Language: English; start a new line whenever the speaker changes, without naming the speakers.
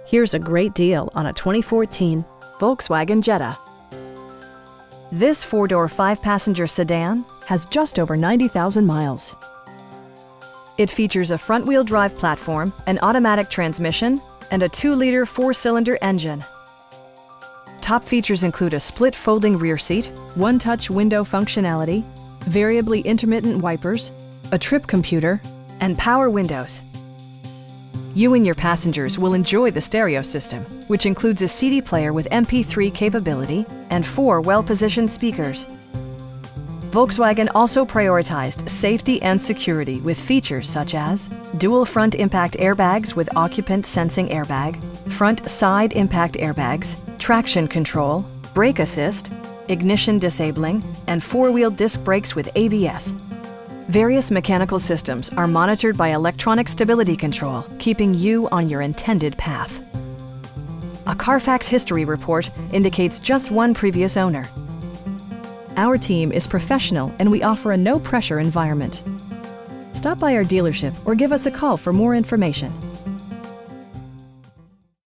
Here's a great deal on a 2014 Volkswagen Jetta. This four-door, five-passenger sedan has just over 90,000 miles. It features a front-wheel drive platform, an automatic transmission, and a 2-liter four-cylinder engine. Top features include a split folding rear seat, one-touch window functionality, variably intermittent wipers, a trip computer, and power windows. You and your passengers will enjoy the stereo system, which includes a CD player with MP3 capability and 4 well-positioned speakers. Volkswagen also prioritized safety and security with features such as dual front impact airbags with occupant sensing airbag, front side impact airbags, traction control, brake assist, ignition disabling, and 4-wheel disc brakes with ABS. Various mechanical systems are monitored by electronic stability control, keeping you on your intended path. A Carfax history report indicates just one previous owner. Our team is professional and we offer a no-pressure environment. Stop by our dealership or give us a call for more information.